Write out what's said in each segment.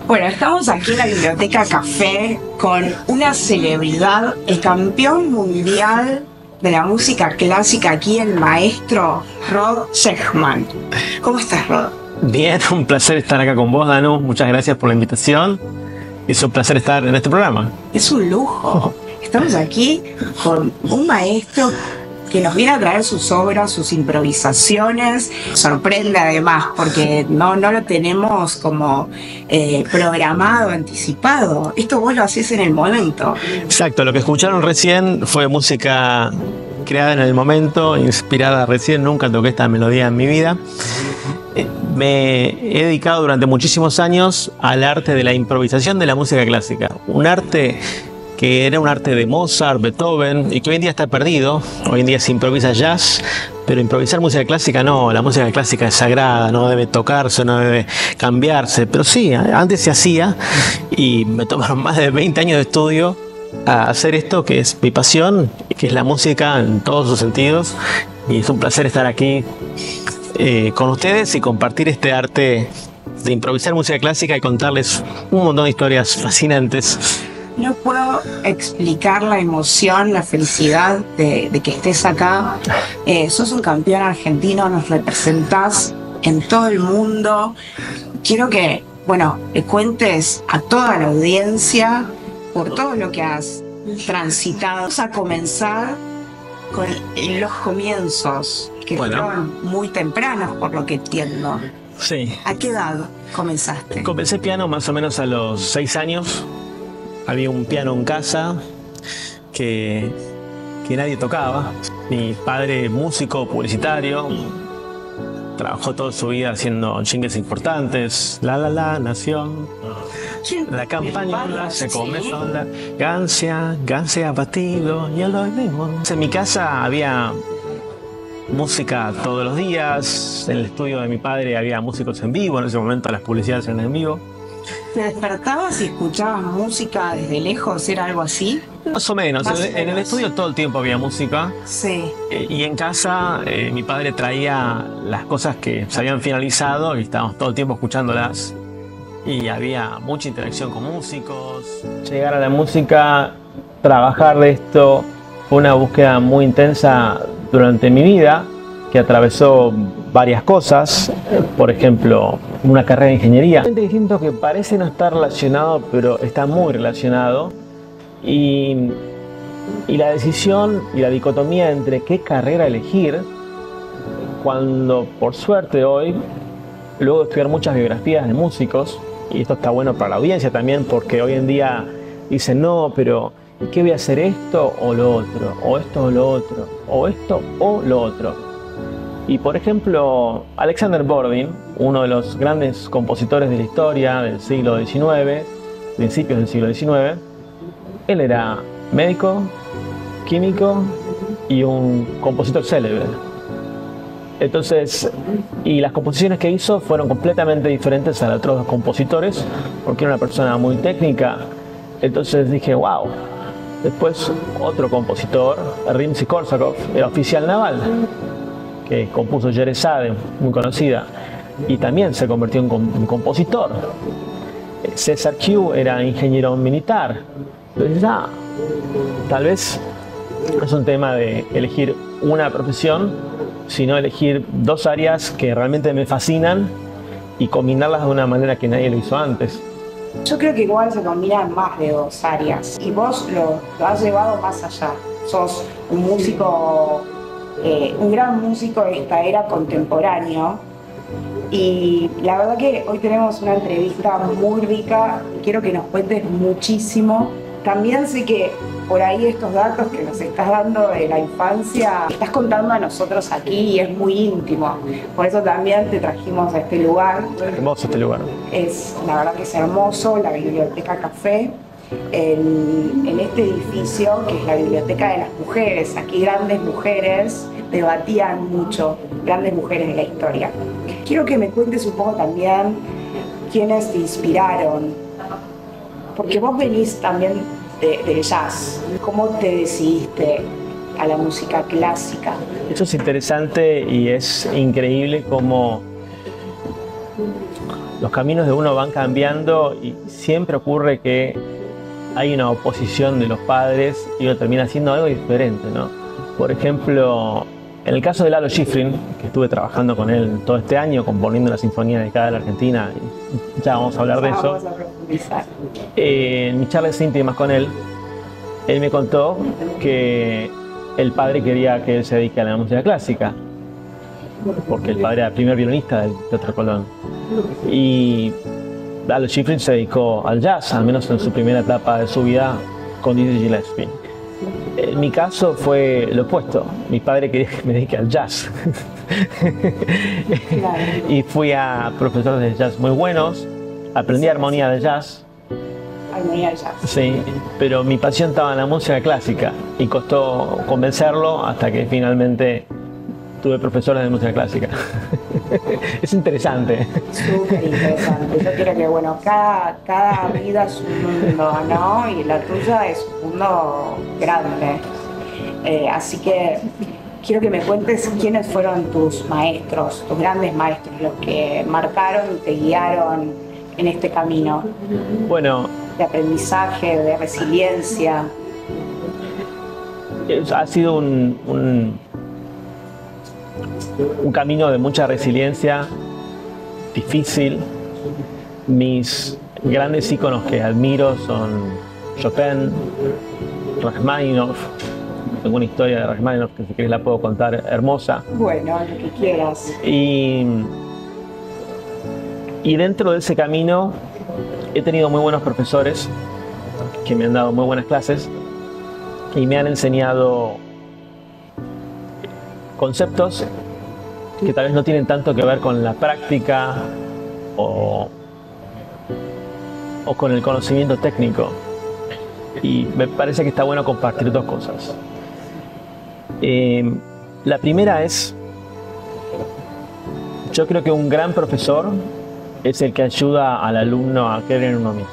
Bueno, estamos aquí en la Biblioteca Café con una celebridad, el campeón mundial de la música clásica aquí, el maestro Rod Segman. ¿Cómo estás, Rod? Bien, un placer estar acá con vos, Danu. Muchas gracias por la invitación. Es un placer estar en este programa. Es un lujo. Estamos aquí con un maestro que nos viene a traer sus obras, sus improvisaciones. Sorprende además, porque no lo tenemos como programado, anticipado. Esto vos lo hacés en el momento. Exacto, lo que escucharon recién fue música creada en el momento, inspirada recién. Nunca toqué esta melodía en mi vida. Me he dedicado durante muchísimos años al arte de la improvisación de la música clásica. Un arte que era un arte de Mozart, Beethoven, y que hoy en día está perdido. Hoy en día se improvisa jazz, pero improvisar música clásica no. La música clásica es sagrada, no debe tocarse, no debe cambiarse. Pero sí, antes se hacía, y me tomaron más de 20 años de estudio a hacer esto, que es mi pasión, que es la música en todos sus sentidos. Y es un placer estar aquí con ustedes y compartir este arte de improvisar música clásica y contarles un montón de historias fascinantes. No puedo explicar la emoción, la felicidad de que estés acá. Sos un campeón argentino, nos representás en todo el mundo. Quiero que, le cuentes a toda la audiencia por todo lo que has transitado. Vamos a comenzar con los comienzos, que fueron muy tempranos, por lo que entiendo. Sí. ¿A qué edad comenzaste? Comencé piano más o menos a los 6 años. Había un piano en casa que nadie tocaba. Mi padre, músico, publicitario, trabajó toda su vida haciendo jingles importantes. La nación, la campaña se come sola, Gancia ha batido y el mismo. En mi casa había música todos los días. En el estudio de mi padre había músicos en vivo, en ese momento las publicidades eran en vivo. ¿Te despertabas y escuchabas música desde lejos? ¿Era algo así? Más o menos. En el estudio todo el tiempo había música. Sí. Y en casa mi padre traía las cosas que se habían finalizado y estábamos todo el tiempo escuchándolas. Y había mucha interacción con músicos. Llegar a la música, trabajar de esto, fue una búsqueda muy intensa durante mi vida, que atravesó varias cosas, por ejemplo, una carrera de ingeniería. Es distinto que parece no estar relacionado, pero está muy relacionado. Y la decisión y la dicotomía entre qué carrera elegir, cuando por suerte hoy, luego de estudiar muchas biografías de músicos, y esto está bueno para la audiencia también, porque hoy en día dicen, no, pero ¿y qué voy a hacer esto o lo otro? O esto o lo otro, o esto o lo otro. Y por ejemplo, Alexander Bordin, uno de los grandes compositores de la historia del siglo XIX, principios del siglo XIX, él era médico, químico y un compositor célebre. Entonces, y las composiciones que hizo fueron completamente diferentes a las de otros compositores, porque era una persona muy técnica. Entonces dije, wow. Después otro compositor, Rimsky-Korsakov, era oficial naval, que compuso Sherezade, muy conocida, y también se convirtió en compositor. César Q era ingeniero militar. Entonces tal vez no es un tema de elegir una profesión, sino elegir dos áreas que realmente me fascinan y combinarlas de una manera que nadie lo hizo antes. Yo creo que igual se combinan más de dos áreas y vos lo has llevado más allá. Sos un músico, un gran músico de esta era contemporáneo y la verdad que hoy tenemos una entrevista muy rica y quiero que nos cuentes muchísimo. También sé que por ahí estos datos que nos estás dando de la infancia, estás contando a nosotros aquí y es muy íntimo. Por eso también te trajimos a este lugar. Hermoso este lugar. La verdad que es hermoso, la Biblioteca Café, en este edificio que es la Biblioteca de las Mujeres. Aquí grandes mujeres debatían mucho, grandes mujeres de la historia. Quiero que me cuentes un poco también quiénes te inspiraron, porque vos venís también del jazz. ¿Cómo te decidiste a la música clásica? Eso es interesante y es increíble cómo los caminos de uno van cambiando y siempre ocurre que hay una oposición de los padres y uno termina haciendo algo diferente, ¿no? Por ejemplo, en el caso de Lalo Schifrin, que estuve trabajando con él todo este año, componiendo la Sinfonía dedicada a la Argentina, y ya vamos a hablar de eso. Vamos a profundizar. En mis charlas íntimas con él me contó que el padre quería que él se dedique a la música clásica, porque el padre era el primer violinista del Teatro Colón. Y Lalo Schifrin se dedicó al jazz, al menos en su primera etapa de su vida con Dizzy Gillespie. En mi caso fue lo opuesto. Mi padre quería que me dedique al jazz. Claro. Y fui a profesores de jazz muy buenos, aprendí armonía de jazz. Armonía del jazz. Sí, pero mi pasión estaba en la música clásica y costó convencerlo hasta que finalmente tuve profesores de música clásica. Es interesante. Súper interesante. Yo quiero que, bueno, cada vida es un mundo, ¿no? Y la tuya es un mundo grande. Así que quiero que me cuentes quiénes fueron tus maestros, tus grandes maestros, los que marcaron y te guiaron en este camino. Bueno, De aprendizaje, de resiliencia. ha sido un camino de mucha resiliencia, difícil. Mis grandes íconos que admiro son Chopin, Rachmaninoff. Tengo una historia de Rachmaninoff que si querés la puedo contar, hermosa. Bueno, lo que quieras. Y dentro de ese camino he tenido muy buenos profesores que me han dado muy buenas clases y me han enseñado conceptos que tal vez no tienen tanto que ver con la práctica o con el conocimiento técnico. Y me parece que está bueno compartir dos cosas. La primera es Yo creo que un gran profesor es el que ayuda al alumno a creer en uno mismo.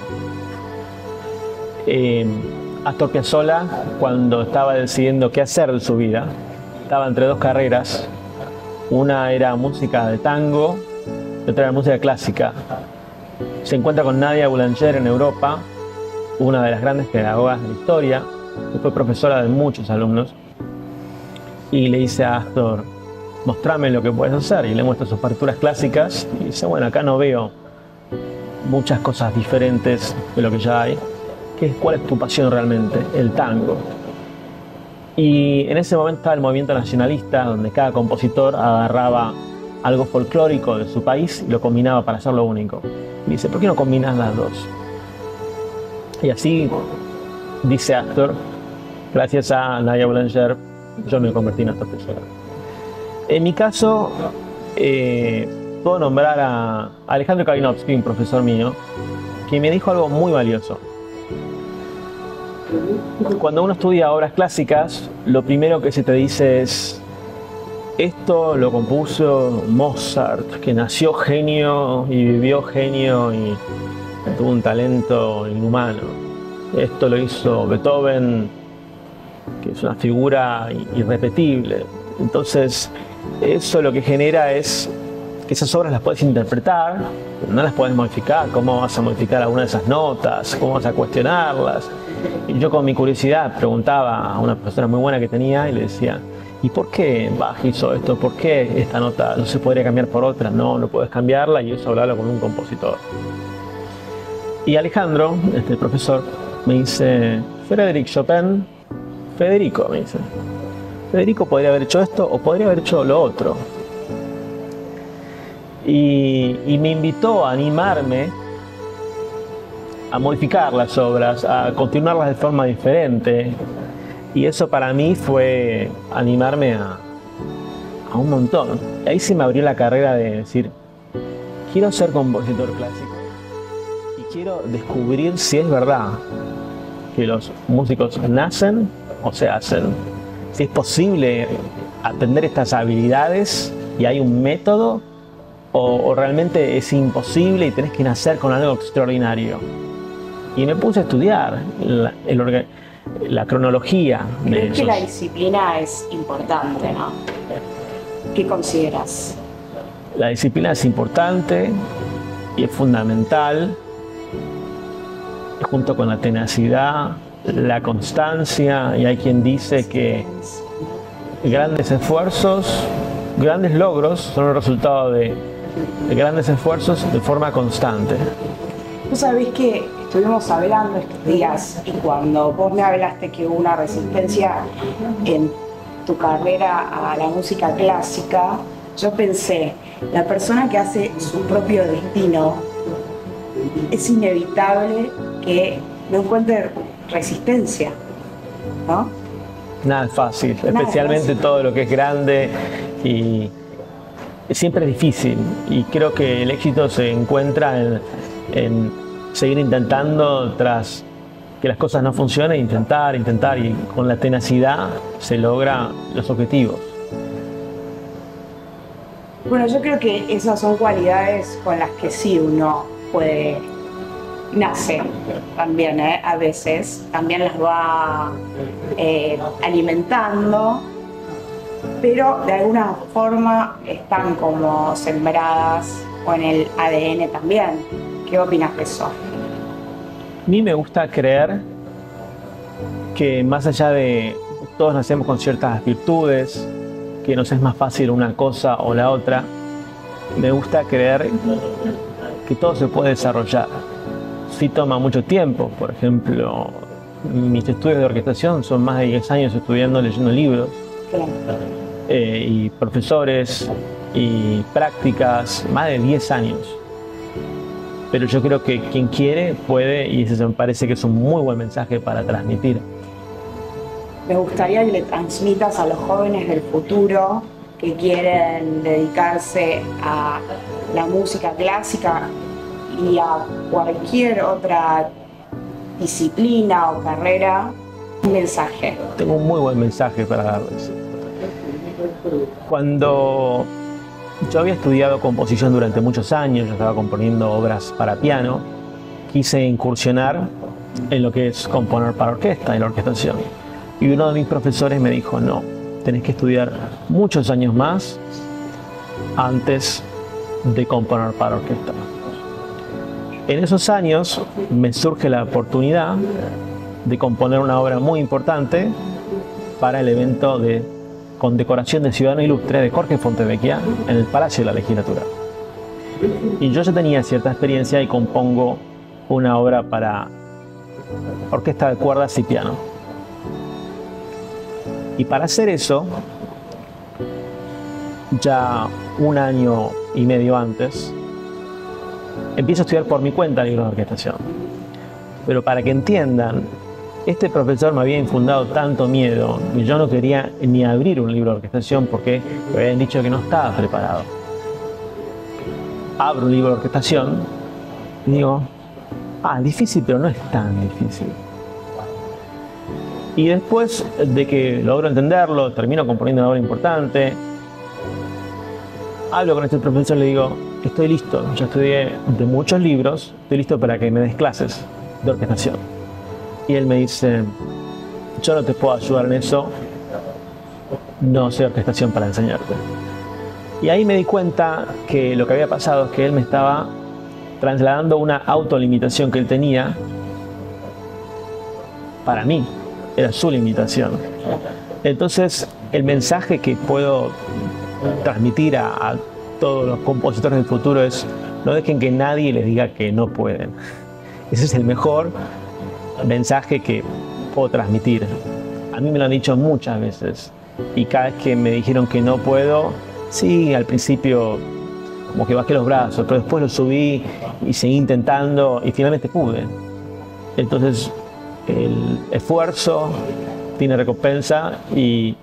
Astor Piazzolla, cuando estaba decidiendo qué hacer de su vida, estaba entre dos carreras. Una era música de tango y otra era música clásica. Se encuentra con Nadia Boulanger en Europa, una de las grandes pedagogas de la historia, que fue profesora de muchos alumnos, y le dice a Astor: mostrame lo que puedes hacer, y le muestra sus partituras clásicas y dice: bueno, acá no veo muchas cosas diferentes de lo que ya hay. ¿Cuál es tu pasión realmente? El tango. Y en ese momento estaba el movimiento nacionalista, donde cada compositor agarraba algo folclórico de su país y lo combinaba para hacerlo único. Y dice: ¿por qué no combinas las dos? Y así, dice Astor, gracias a Nadia Boulanger, yo me convertí en Astor Piazzolla. En mi caso, puedo nombrar a Alejandro Kalinowski, un profesor mío, que me dijo algo muy valioso. Cuando uno estudia obras clásicas, lo primero que se te dice es: esto lo compuso Mozart, que nació genio y vivió genio y tuvo un talento inhumano. Esto lo hizo Beethoven, que es una figura irrepetible. Entonces, eso lo que genera es que esas obras las puedes interpretar, pero no las puedes modificar. ¿Cómo vas a modificar alguna de esas notas? ¿Cómo vas a cuestionarlas? Y yo, con mi curiosidad, preguntaba a una profesora muy buena que tenía y le decía: ¿y por qué Bach hizo esto? ¿Por qué esta nota no se podría cambiar por otra? No, no puedes cambiarla, y eso hablarlo con un compositor. Y Alejandro, este profesor, me dice: Frédéric Chopin, Federico, me dice, Federico podría haber hecho esto o podría haber hecho lo otro. Y me invitó a animarme a modificar las obras, a continuarlas de forma diferente. Y eso para mí fue animarme a un montón. Y ahí se me abrió la carrera de decir: quiero ser compositor clásico y quiero descubrir si es verdad que los músicos nacen o se hacen. Si es posible aprender estas habilidades y hay un método, o realmente es imposible y tenés que nacer con algo extraordinario. Y me puse a estudiar la cronología de Creo esos. que la disciplina es importante, ¿no? ¿Qué consideras? La disciplina es importante y es fundamental, junto con la tenacidad, la constancia, y hay quien dice que grandes esfuerzos, grandes logros son el resultado de grandes esfuerzos de forma constante. Vos sabés que estuvimos hablando estos días, y cuando vos me hablaste que hubo una resistencia en tu carrera a la música clásica, yo pensé: la persona que hace su propio destino, es inevitable que no encuentre resistencia, ¿no? Nada es fácil, Nada especialmente es fácil. todo lo que es grande, y siempre es difícil. Y creo que el éxito se encuentra en seguir intentando tras que las cosas no funcionen, intentar, y con la tenacidad se logran los objetivos. Bueno, yo creo que esas son cualidades con las que sí uno puede nacer también, a veces también las va alimentando, pero de alguna forma están como sembradas o en el ADN también. ¿Qué opinas de eso? A mí me gusta creer que, más allá de todos nacemos con ciertas virtudes, que nos es más fácil una cosa o la otra, me gusta creer que todo se puede desarrollar. Sí toma mucho tiempo. Por ejemplo, mis estudios de orquestación son más de 10 años estudiando, leyendo libros, y profesores y prácticas, más de 10 años. Pero yo creo que quien quiere puede, y ese me parece que es un muy buen mensaje para transmitir. Me gustaría que le transmitas a los jóvenes del futuro que quieren dedicarse a la música clásica y a cualquier otra disciplina o carrera, un mensaje. Tengo un muy buen mensaje para darles. Cuando Yo había estudiado composición durante muchos años, yo estaba componiendo obras para piano, quise incursionar en lo que es componer para orquesta y la orquestación. Y uno de mis profesores me dijo, no, tenés que estudiar muchos años más antes de componer para orquesta. En esos años me surge la oportunidad de componer una obra muy importante para el evento de condecoración de Ciudadano Ilustre de Jorge Fontevecchia en el Palacio de la Legislatura. Y yo ya tenía cierta experiencia y compongo una obra para orquesta de cuerdas y piano. Y para hacer eso, ya un año y medio antes, empiezo a estudiar por mi cuenta libros de orquestación. Pero para que entiendan, este profesor me había infundado tanto miedo y yo no quería ni abrir un libro de orquestación porque me habían dicho que no estaba preparado. Abro un libro de orquestación y digo, difícil, pero no es tan difícil. Y después de que logro entenderlo, termino componiendo una obra importante, hablo con este profesor y le digo, estoy listo, ya estudié de muchos libros, estoy listo para que me des clases de orquestación. Y él me dice, yo no te puedo ayudar en eso, no sé orquestación para enseñarte. Y ahí me di cuenta que lo que había pasado es que él me estaba trasladando una autolimitación que él tenía para mí, era su limitación. Entonces, el mensaje que puedo transmitir a todos los compositores del futuro es, no dejen que nadie les diga que no pueden. Ese es el mejor mensaje que puedo transmitir. A mí me lo han dicho muchas veces y cada vez que me dijeron que no puedo, sí, al principio como que bajé los brazos, pero después lo subí y seguí intentando y finalmente pude. Entonces el esfuerzo tiene recompensa y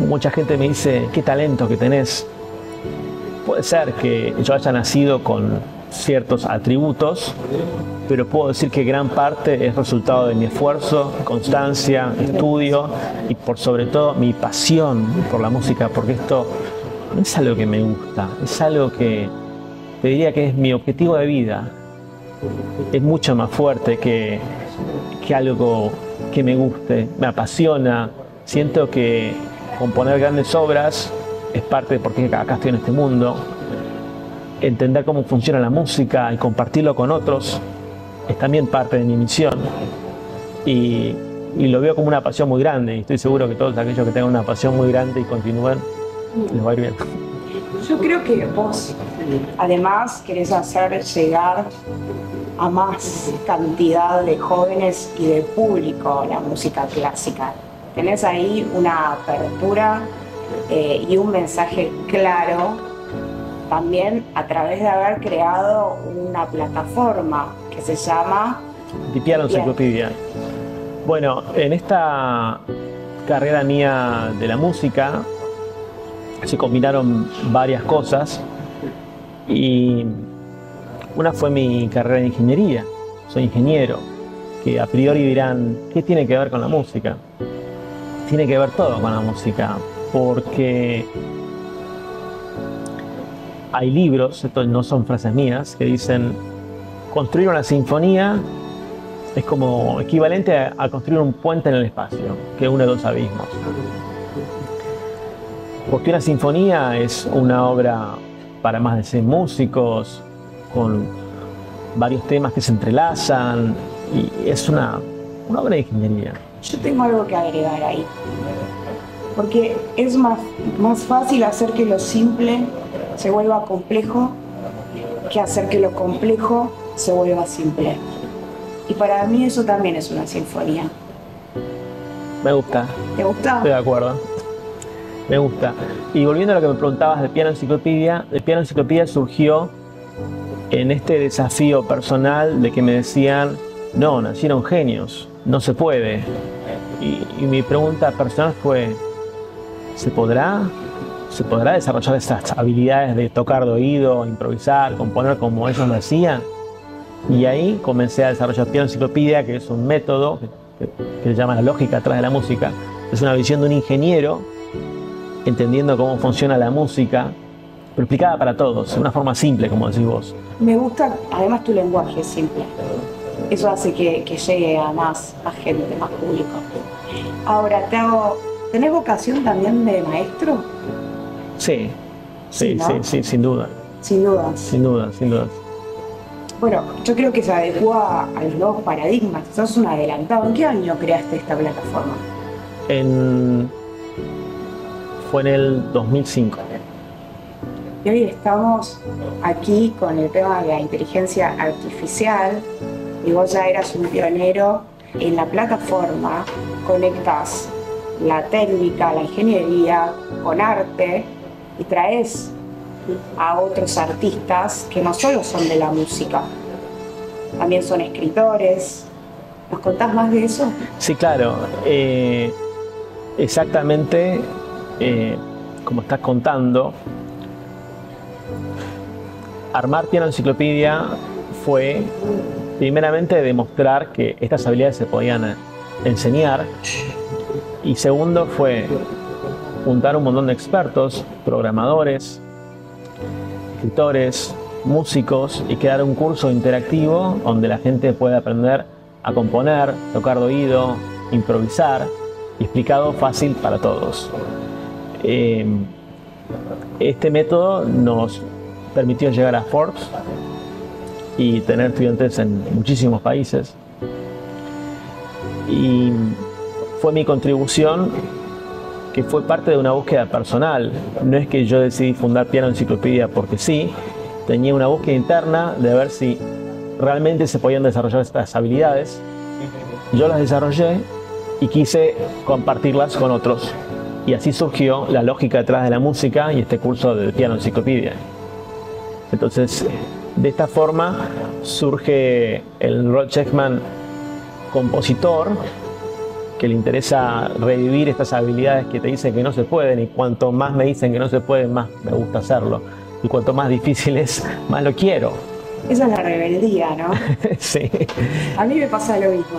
mucha gente me dice, qué talento que tenés. Puede ser que yo haya nacido con ciertos atributos, pero puedo decir que gran parte es resultado de mi esfuerzo, constancia, estudio y por sobre todo mi pasión por la música, porque esto no es algo que me gusta, es algo que te diría que es mi objetivo de vida. Es mucho más fuerte que algo que me guste, me apasiona, siento que componer grandes obras es parte de por qué acá estoy en este mundo. Entender cómo funciona la música y compartirlo con otros es también parte de mi misión. Y lo veo como una pasión muy grande y estoy seguro que todos aquellos que tengan una pasión muy grande y continúen, les va a ir bien. Yo creo que vos, además, querés hacer llegar a más cantidad de jóvenes y de público la música clásica. Tenés ahí una apertura y un mensaje claro, también a través de haber creado una plataforma que se llama The Piano Encyclopedia. Bueno, en esta carrera mía de la música se combinaron varias cosas y una fue mi carrera de ingeniería. Soy ingeniero, que a priori dirán, ¿qué tiene que ver con la música? Tiene que ver todo con la música, porque hay libros, esto no son frases mías, que dicen construir una sinfonía es como equivalente a construir un puente en el espacio que une dos abismos. Porque una sinfonía es una obra para más de 100 músicos, con varios temas que se entrelazan, y es una obra de ingeniería. Yo tengo algo que agregar ahí, porque es más fácil hacer que lo simple se vuelva complejo que hacer que lo complejo se vuelva simple. Y para mí eso también es una sinfonía. Me gusta. ¿Te gusta? Estoy de acuerdo. Me gusta. Y volviendo a lo que me preguntabas de Piano Enciclopedia, de Piano Enciclopedia surgió en este desafío personal de que me decían, no, nacieron genios, no se puede. Y mi pregunta personal fue, ¿se podrá desarrollar esas habilidades de tocar de oído, improvisar, componer como ellos lo hacían? Y ahí comencé a desarrollar Piano Enciclopedia, que es un método que se llama la lógica atrás de la música. Es una visión de un ingeniero entendiendo cómo funciona la música pero explicada para todos, de una forma simple, como decís vos. Me gusta, además tu lenguaje es simple. Eso hace que llegue a más gente, más público. Ahora, ¿tenés vocación también de maestro? Sí, ¿no? sí, sin duda. Sin dudas. Sin duda, sin duda. Bueno, yo creo que se adecua a los nuevos paradigmas. Sos un adelantado. ¿En qué año creaste esta plataforma? Fue en el 2005. Y hoy estamos aquí con el tema de la inteligencia artificial y vos ya eras un pionero en la plataforma. Conectás la técnica, la ingeniería con arte y traes a otros artistas que no solo son de la música, también son escritores. ¿Nos contás más de eso? Sí, claro. Exactamente como estás contando, armar Piano Enciclopedia fue primeramente demostrar que estas habilidades se podían enseñar, y segundo fue juntar un montón de expertos, programadores, escritores, músicos, y crear un curso interactivo donde la gente puede aprender a componer, tocar de oído, improvisar, y explicado fácil para todos. Este método nos permitió llegar a Forbes y tener estudiantes en muchísimos países, y fue mi contribución, que fue parte de una búsqueda personal. No es que yo decidí fundar Piano Enciclopedia porque sí, tenía una búsqueda interna de ver si realmente se podían desarrollar estas habilidades. Yo las desarrollé y quise compartirlas con otros, y así surgió la lógica detrás de la música y este curso de Piano Enciclopedia. Entonces, de esta forma surge el Rod Sheckman compositor, que le interesa revivir estas habilidades que te dicen que no se pueden, y cuanto más me dicen que no se pueden, más me gusta hacerlo, y cuanto más difícil es, más lo quiero. Esa es la rebeldía, ¿no? Sí. A mí me pasa lo mismo.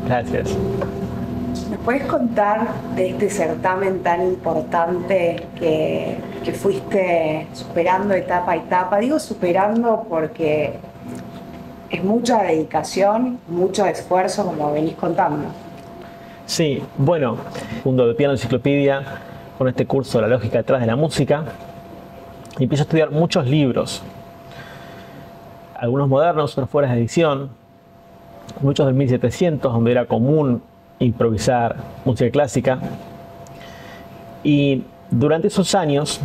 Gracias. ¿Me puedes contar de este certamen tan importante que fuiste superando etapa a etapa? Digo superando porque es mucha dedicación, mucho esfuerzo, como venís contando. Sí, bueno, mundo de Piano Enciclopedia, con este curso La lógica detrás de la música, y empiezo a estudiar muchos libros, algunos modernos, otros fuera de edición, muchos del 1700, donde era común improvisar música clásica. Y durante esos años,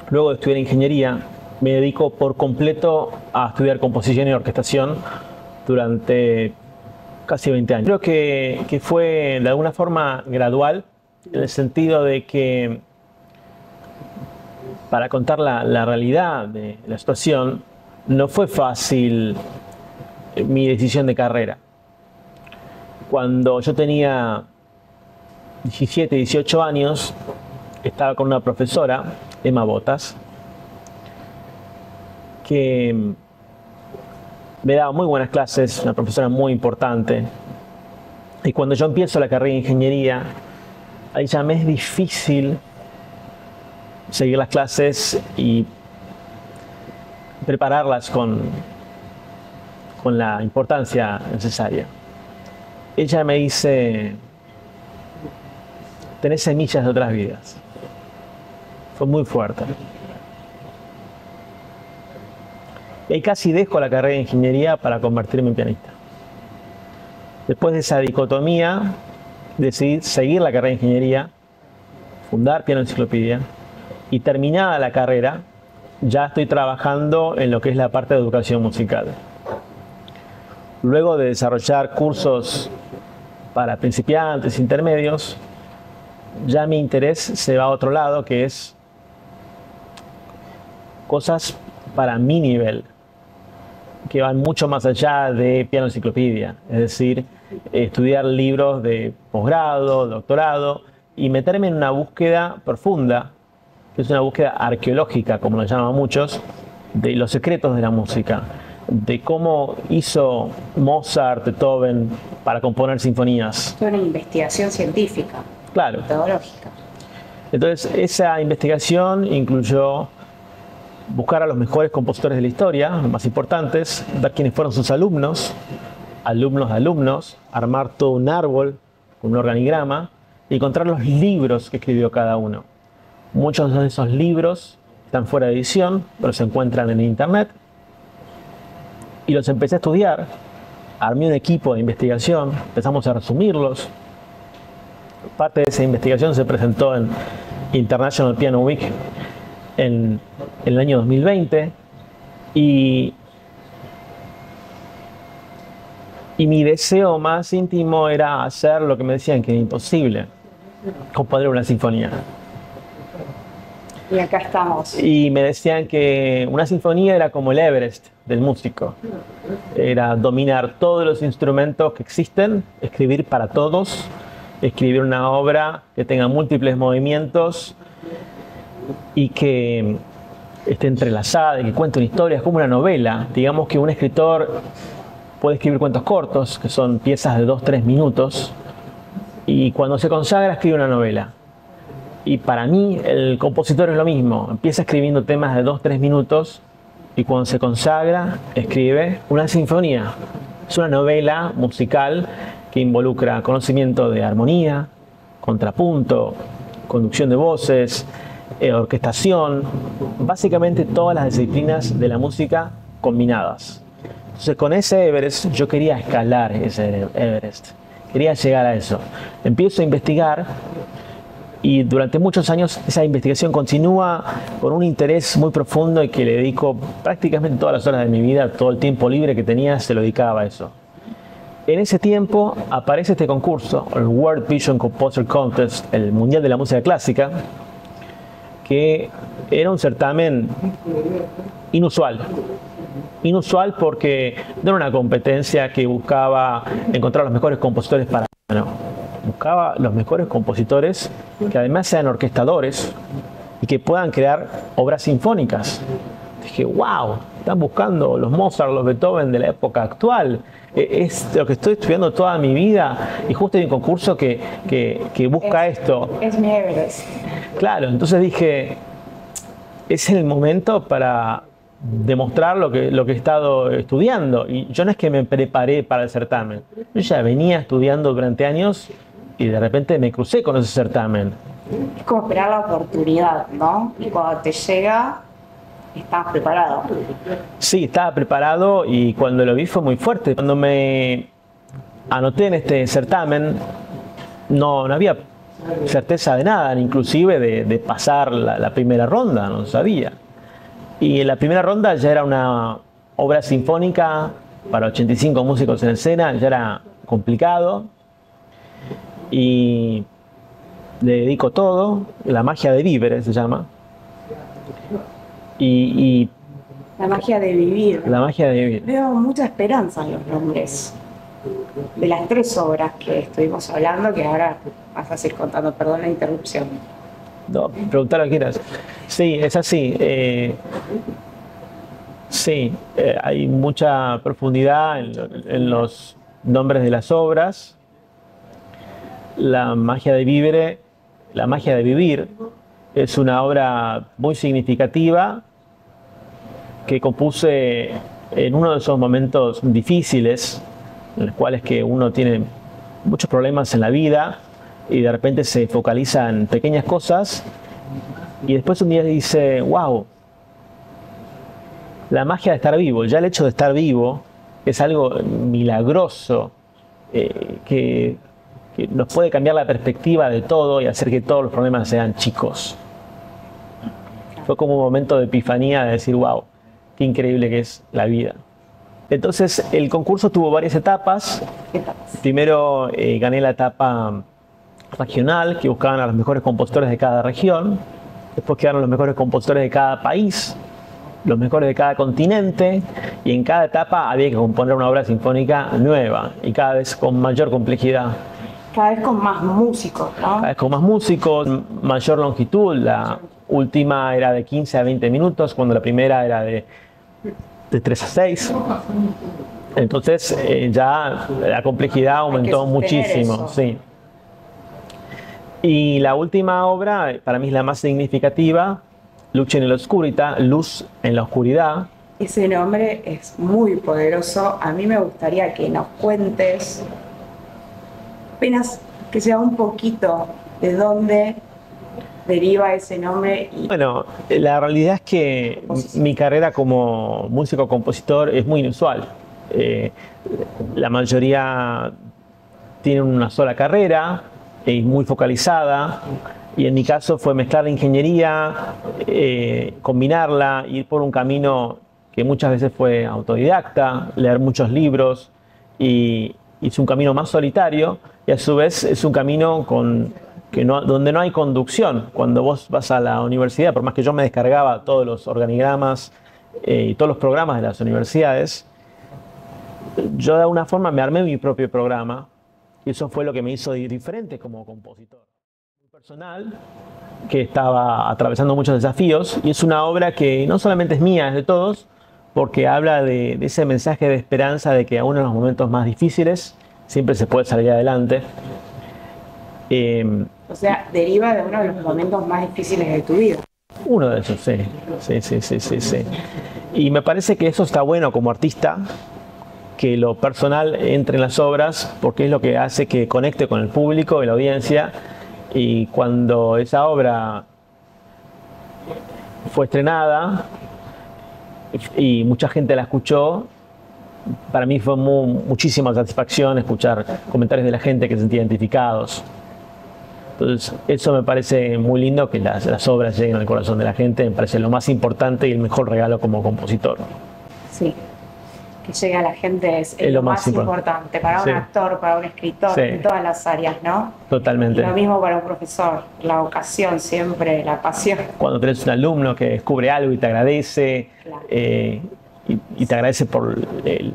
luego de estudiar ingeniería, me dedico por completo a estudiar composición y orquestación durante casi 20 años. Creo que fue de alguna forma gradual, en el sentido de que, para contar la realidad de la situación, no fue fácil mi decisión de carrera. Cuando yo tenía 17, 18 años, estaba con una profesora, Emma Botas, que me daba muy buenas clases, una profesora muy importante. Y cuando yo empiezo la carrera de ingeniería, ahí ya me es difícil seguir las clases y prepararlas con la importancia necesaria. Ella me dice: tenés semillas de otras vidas. Fue muy fuerte. Y ahí casi dejo la carrera de ingeniería para convertirme en pianista. Después de esa dicotomía, decidí seguir la carrera de ingeniería, fundar Piano Enciclopedia, y terminada la carrera, ya estoy trabajando en lo que es la parte de educación musical. Luego de desarrollar cursos para principiantes, intermedios, ya mi interés se va a otro lado, que es cosas para mi nivel, que van mucho más allá de Piano Enciclopedia, es decir, estudiar libros de posgrado, doctorado, y meterme en una búsqueda profunda, que es una búsqueda arqueológica, como lo llaman muchos, de los secretos de la música, de cómo hizo Mozart, Beethoven para componer sinfonías. Es una investigación científica, claro, metodológica. Entonces, esa investigación incluyó buscar a los mejores compositores de la historia, los más importantes, ver quiénes fueron sus alumnos, alumnos de alumnos, armar todo un árbol con un organigrama y encontrar los libros que escribió cada uno. Muchos de esos libros están fuera de edición, pero se encuentran en internet. Y los empecé a estudiar, armé un equipo de investigación, empezamos a resumirlos. Parte de esa investigación se presentó en International Piano Week en el año 2020 y mi deseo más íntimo era hacer lo que me decían que era imposible: componer una sinfonía. Y acá estamos. Y me decían que una sinfonía era como el Everest del músico. Era dominar todos los instrumentos que existen, escribir para todos, escribir una obra que tenga múltiples movimientos y que esté entrelazada y que cuente una historia. Es como una novela. Digamos que un escritor puede escribir cuentos cortos, que son piezas de 2-3 minutos, y cuando se consagra escribe una novela. Y para mí el compositor es lo mismo, empieza escribiendo temas de 2-3 minutos y cuando se consagra escribe una sinfonía. Es una novela musical que involucra conocimiento de armonía, contrapunto, conducción de voces, orquestación, básicamente todas las disciplinas de la música combinadas. Entonces con ese Everest yo quería escalar ese Everest, quería llegar a eso. Empiezo a investigar. Y durante muchos años esa investigación continúa con un interés muy profundo y que le dedico prácticamente todas las horas de mi vida, todo el tiempo libre que tenía se lo dedicaba a eso. En ese tiempo aparece este concurso, el World Vision Composer Contest, el Mundial de la Música Clásica, que era un certamen inusual. Inusual porque no era una competencia que buscaba encontrar los mejores compositores para piano. Buscaba los mejores compositores que además sean orquestadores y que puedan crear obras sinfónicas. Dije, wow, están buscando los Mozart, los Beethoven de la época actual. Es lo que estoy estudiando toda mi vida y justo hay un concurso que busca esto. Es mi Everest. Claro, entonces dije, es el momento para demostrar lo que he estado estudiando. Y yo no es que me preparé para el certamen, yo ya venía estudiando durante años y de repente me crucé con ese certamen. Es como esperar la oportunidad, ¿no? Y cuando te llega, estás preparado. Sí, estaba preparado y cuando lo vi fue muy fuerte. Cuando me anoté en este certamen, no había certeza de nada, inclusive de pasar la primera ronda, no sabía. Y en la primera ronda ya era una obra sinfónica para 85 músicos en escena, ya era complicado. Y le dedico todo, La magia de vivere se llama. Y La magia de vivir. La magia de vivir. Veo mucha esperanza en los nombres de las 3 obras que estuvimos hablando, que ahora vas a seguir contando, perdón la interrupción. No, preguntar lo que quieras. Sí, es así. Hay mucha profundidad en los nombres de las obras. La magia de vivere, La magia de vivir, es una obra muy significativa que compuse en uno de esos momentos difíciles, en los cuales que uno tiene muchos problemas en la vida y de repente se focaliza en pequeñas cosas y después un día dice, wow, la magia de estar vivo, ya el hecho de estar vivo es algo milagroso que nos puede cambiar la perspectiva de todo y hacer que todos los problemas sean chicos. Fue como un momento de epifanía de decir, wow, qué increíble que es la vida. Entonces el concurso tuvo varias etapas. Primero gané la etapa regional, que buscaban a los mejores compositores de cada región. Después quedaron los mejores compositores de cada país, los mejores de cada continente, y en cada etapa había que componer una obra sinfónica nueva y cada vez con mayor complejidad. Cada vez con más músicos, ¿no? Cada vez con más músicos, mayor longitud. La última era de 15 a 20 minutos, cuando la primera era de 3 a 6. Entonces ya la complejidad aumentó muchísimo. Sí. Y la última obra, para mí es la más significativa, Luce nell'oscurità, Luz en la oscuridad. Ese nombre es muy poderoso. A mí me gustaría que nos cuentes, apenas que sea un poquito, de dónde deriva ese nombre. Bueno, la realidad es que mi carrera como músico-compositor es muy inusual. La mayoría tienen una sola carrera, y muy focalizada, y en mi caso fue mezclar la ingeniería, combinarla, ir por un camino que muchas veces fue autodidacta, leer muchos libros, y es un camino más solitario, y a su vez es un camino donde no hay conducción. Cuando vos vas a la universidad, por más que yo me descargaba todos los organigramas y todos los programas de las universidades, yo de alguna forma me armé mi propio programa, y eso fue lo que me hizo diferente como compositor. Muy personal, que estaba atravesando muchos desafíos, y es una obra que no solamente es mía, es de todos, porque habla de ese mensaje de esperanza de que aún en los momentos más difíciles siempre se puede salir adelante. O sea, deriva de uno de los momentos más difíciles de tu vida. Uno de esos, sí. Y me parece que eso está bueno como artista, que lo personal entre en las obras, porque es lo que hace que conecte con el público y la audiencia. Y cuando esa obra fue estrenada y mucha gente la escuchó, para mí fue muchísima satisfacción escuchar comentarios de la gente que se sentía identificados. Entonces, eso me parece muy lindo, que las obras lleguen al corazón de la gente. Me parece lo más importante y el mejor regalo como compositor. Sí, que llegue a la gente es lo más importante para un actor, para un escritor, en todas las áreas, ¿no? Totalmente. Y lo mismo para un profesor, la vocación siempre, la pasión. Cuando tenés un alumno que descubre algo y te agradece, claro. Y te agradece por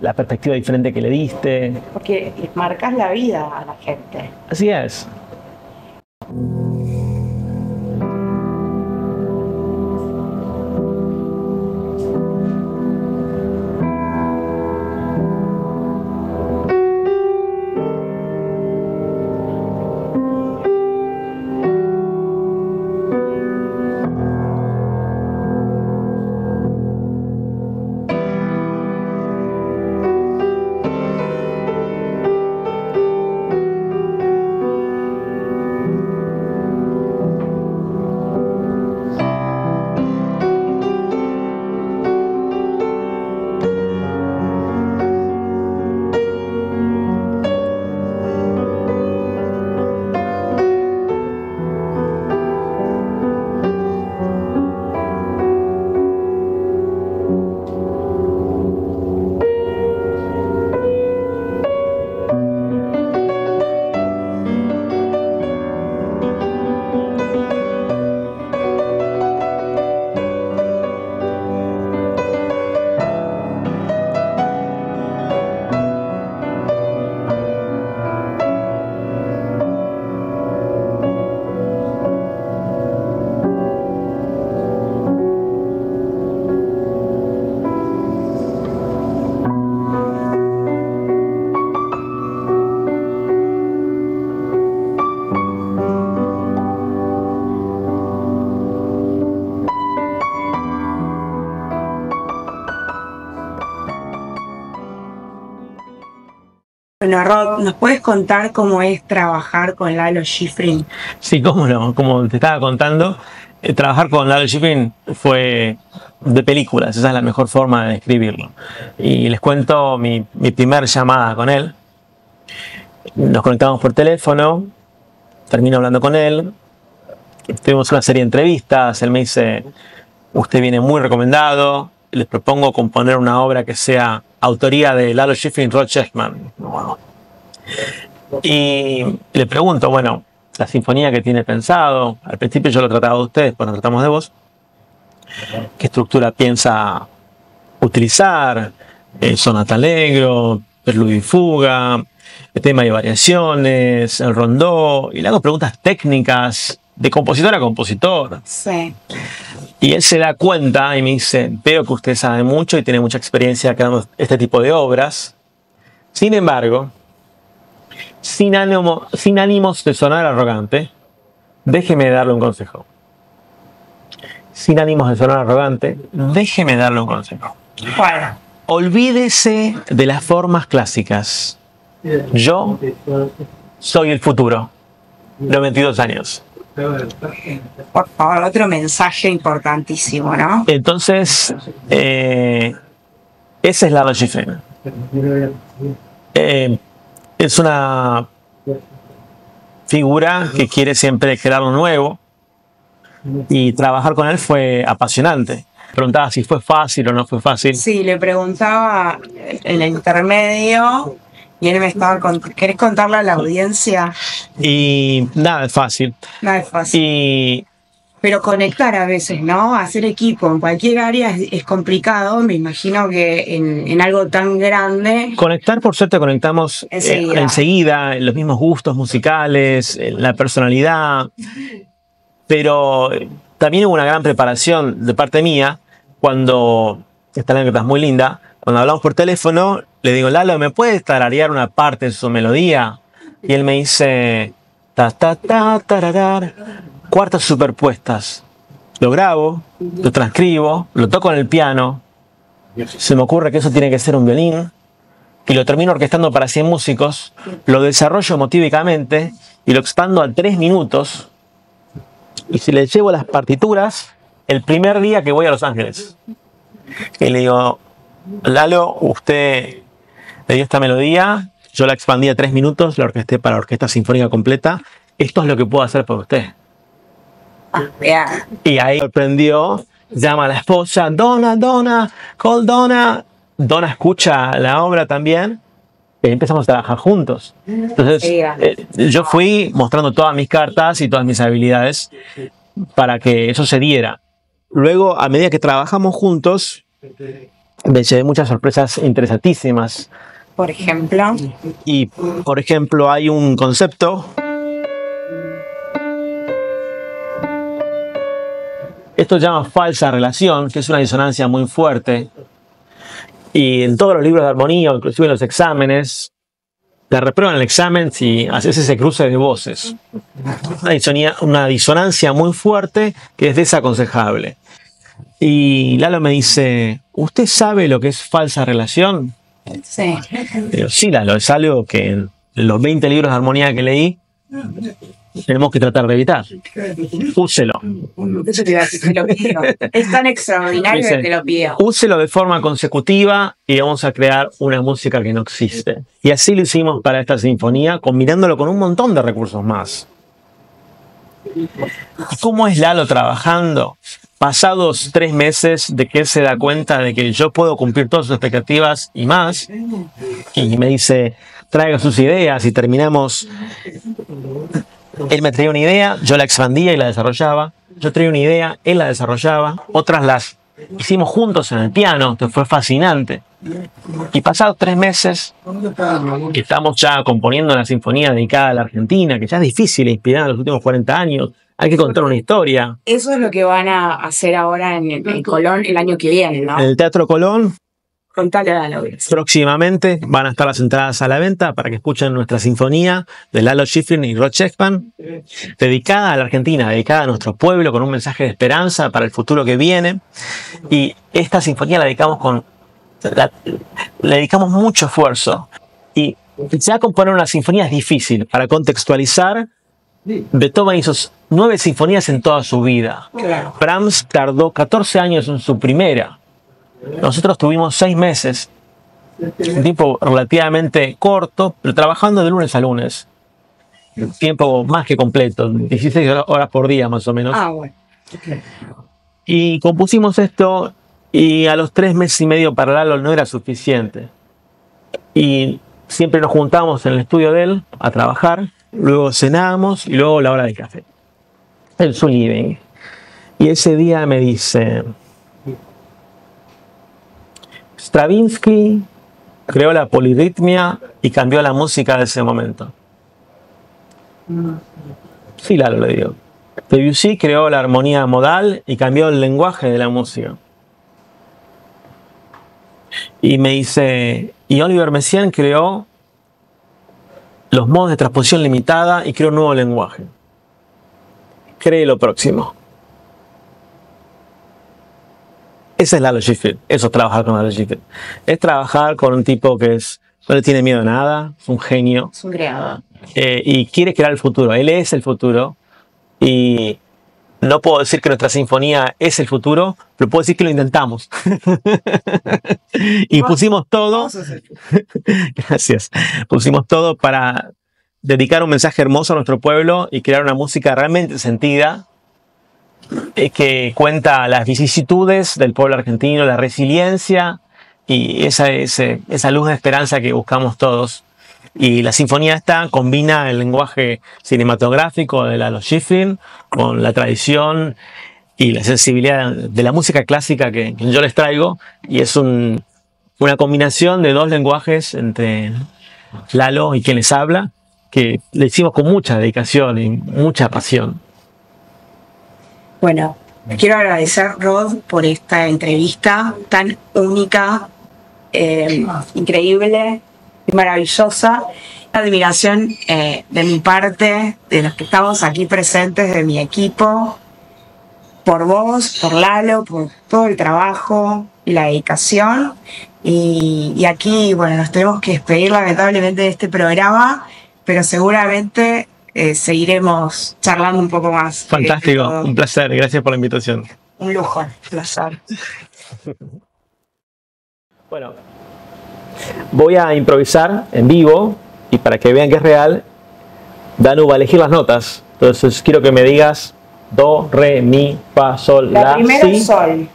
la perspectiva diferente que le diste. Porque les marcas la vida a la gente. Así es. Bueno, Rod, ¿nos puedes contar cómo es trabajar con Lalo Schifrin? Sí, cómo no, como te estaba contando, trabajar con Lalo Schifrin fue de películas, esa es la mejor forma de describirlo. Y les cuento mi primer llamada con él. Nos conectamos por teléfono, termino hablando con él, tuvimos una serie de entrevistas, él me dice, usted viene muy recomendado, les propongo componer una obra que sea autoría de Lalo Schifrin y Rod Sheckman. Y le pregunto, bueno, la sinfonía que tiene pensado, al principio yo lo trataba de ustedes, pues nos tratamos de vos, ¿qué estructura piensa utilizar? Sonata allegro, preludio y fuga, el tema de variaciones, el rondó, y le hago preguntas técnicas de compositor a compositor. Sí. Y él se da cuenta y me dice, veo que usted sabe mucho y tiene mucha experiencia creando este tipo de obras. Sin embargo, sin ánimos de sonar arrogante, déjeme darle un consejo. Sin ánimos de sonar arrogante, déjeme darle un consejo. ¿Cuál? Olvídese de las formas clásicas. Yo soy el futuro. Los 22 años. Por favor, otro mensaje importantísimo, ¿no? Entonces, ese es Lalo Schifrin. Es una figura que quiere siempre crear lo nuevo y trabajar con él fue apasionante. Preguntaba si fue fácil o no fue fácil. Sí, le preguntaba en el intermedio y él me estaba contando, ¿querés contarle a la audiencia? Y nada es fácil. Nada es fácil. Pero conectar a veces, ¿no? Hacer equipo en cualquier área es complicado. Me imagino que en algo tan grande... Conectar, por suerte, conectamos enseguida, los mismos gustos musicales, la personalidad. Pero también hubo una gran preparación de parte mía cuando, esta anécdota es muy linda, cuando hablamos por teléfono, le digo, Lalo, ¿me puedes tararear una parte de su melodía? Y él me dice, ta, ta, ta, tararar, cuartas superpuestas. Lo grabo, lo transcribo, lo toco en el piano, se me ocurre que eso tiene que ser un violín, y lo termino orquestando para 100 músicos, lo desarrollo emotívicamente y lo expando a 3 minutos, y si le llevo las partituras el primer día que voy a Los Ángeles. Y le digo, Lalo, usted le dio esta melodía, yo la expandí a 3 minutos, la orquesté para orquesta sinfónica completa, esto es lo que puedo hacer por usted. Y ahí sorprendió, llama a la esposa, Donna, call Donna. Donna escucha la obra también y empezamos a trabajar juntos. Entonces yo fui mostrando todas mis cartas y todas mis habilidades para que eso se diera. Luego, a medida que trabajamos juntos, me llevé muchas sorpresas interesantísimas. Por ejemplo. Y, por ejemplo, hay un concepto. Esto se llama falsa relación, que es una disonancia muy fuerte. Y en todos los libros de armonía, inclusive en los exámenes, te reprueban el examen si haces ese cruce de voces. Una disonancia muy fuerte que es desaconsejable. Y Lalo me dice, ¿usted sabe lo que es falsa relación? Sí. Digo, sí, Lalo, es algo que en los 20 libros de armonía que leí tenemos que tratar de evitar. Úselo. Eso te iba a decir, te lo pido. Es tan extraordinario que te lo pido. Úselo de forma consecutiva y vamos a crear una música que no existe. Y así lo hicimos para esta sinfonía, combinándolo con un montón de recursos más. ¿Cómo es Lalo trabajando? Pasados 3 meses de que él se da cuenta de que yo puedo cumplir todas sus expectativas y más, y me dice, traiga sus ideas y terminamos. Él me traía una idea, yo la expandía y la desarrollaba. Yo traía una idea, él la desarrollaba. Otras las hicimos juntos en el piano, que fue fascinante. Y pasados 3 meses, que estamos ya componiendo una sinfonía dedicada a la Argentina, que ya es difícil inspirar en los últimos 40 años. Hay que contar una historia. Eso es lo que van a hacer ahora en Colón el año que viene, ¿no? En el Teatro Colón. Contale a la audiencia. Próximamente van a estar las entradas a la venta para que escuchen nuestra sinfonía de Lalo Schifrin y Rod Sheckman, dedicada a la Argentina, dedicada a nuestro pueblo, con un mensaje de esperanza para el futuro que viene. Y esta sinfonía la dedicamos le dedicamos mucho esfuerzo. Y Ya componer una sinfonía es difícil. Para contextualizar, Beethoven hizo 9 sinfonías en toda su vida. Claro. Brahms tardó 14 años en su primera. Nosotros tuvimos 6 meses. Un tiempo relativamente corto, pero trabajando de lunes a lunes. Tiempo más que completo, 16 horas por día más o menos. Ah, bueno. Okay. Y compusimos esto y a los 3 meses y medio para Lalo no era suficiente. Y siempre nos juntábamos en el estudio de él a trabajar, luego cenábamos y luego la hora del café. En su living. Y ese día me dice, Stravinsky creó la polirritmia y cambió la música de ese momento. Sí, Lalo, le digo. Debussy creó la armonía modal y cambió el lenguaje de la música. Y me dice, y Oliver Messiaen creó los modos de transposición limitada y creó un nuevo lenguaje. Cree lo próximo. Ese es Lalo Schifrin. Eso es trabajar con Lalo Schifrin. Es trabajar con un tipo que no le tiene miedo a nada, es un genio. Es un creador. Y quiere crear el futuro. Él es el futuro. Y no puedo decir que nuestra sinfonía es el futuro, pero puedo decir que lo intentamos. Y pusimos todo. Gracias. Pusimos todo para dedicar un mensaje hermoso a nuestro pueblo y crear una música realmente sentida que cuenta las vicisitudes del pueblo argentino, la resiliencia y esa luz de esperanza que buscamos todos. Y la sinfonía esta combina el lenguaje cinematográfico de Lalo Schifrin con la tradición y la sensibilidad de la música clásica que yo les traigo. Y es una combinación de 2 lenguajes entre Lalo y quien les habla, que le hicimos con mucha dedicación y mucha pasión. Bueno, quiero agradecer, Rod, por esta entrevista tan única, increíble y maravillosa. Admiración de mi parte, de los que estamos aquí presentes, de mi equipo, por vos, por Lalo, por todo el trabajo y la dedicación. Y aquí, bueno, nos tenemos que despedir lamentablemente de este programa, pero seguramente seguiremos charlando un poco más. Fantástico, un placer, gracias por la invitación. Un lujo, un placer. Bueno, voy a improvisar en vivo y para que vean que es real, Danu va a elegir las notas. Entonces quiero que me digas do, re, mi, fa, sol, la, primera si, sol.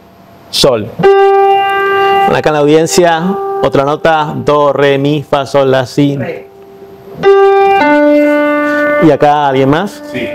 Sol. Acá en la audiencia, otra nota, do, re, mi, fa, sol, la, si. Re. ¿Y acá alguien más? Sí.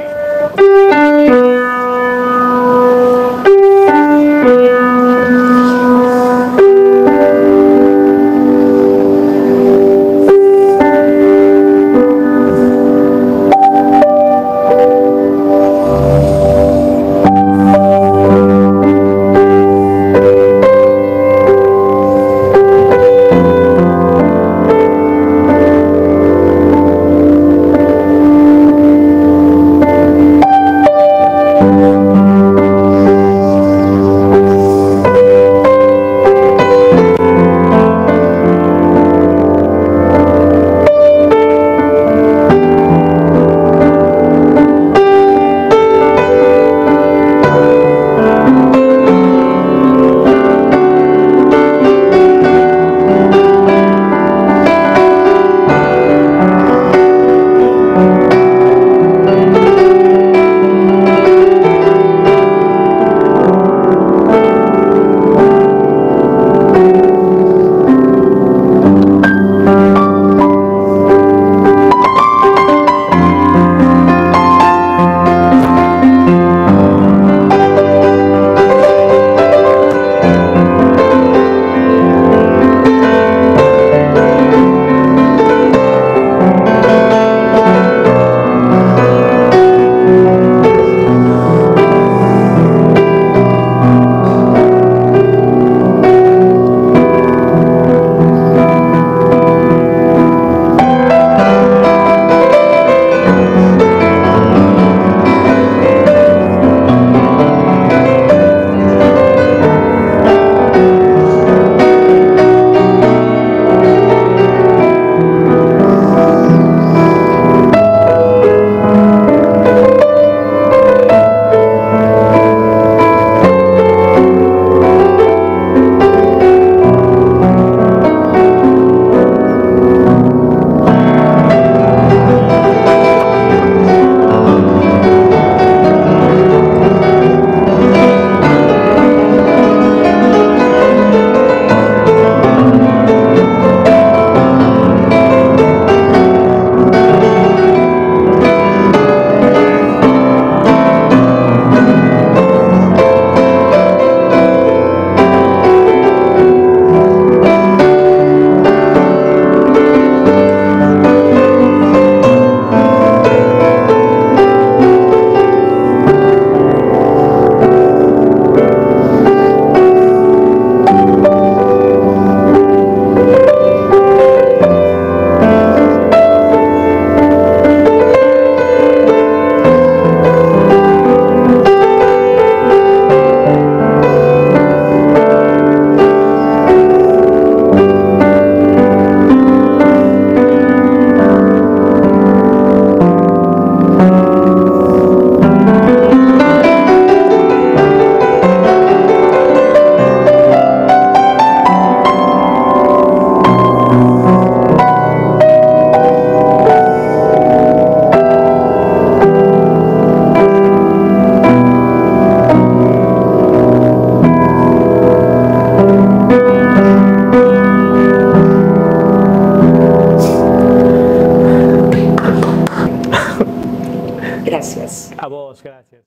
vos, gracias.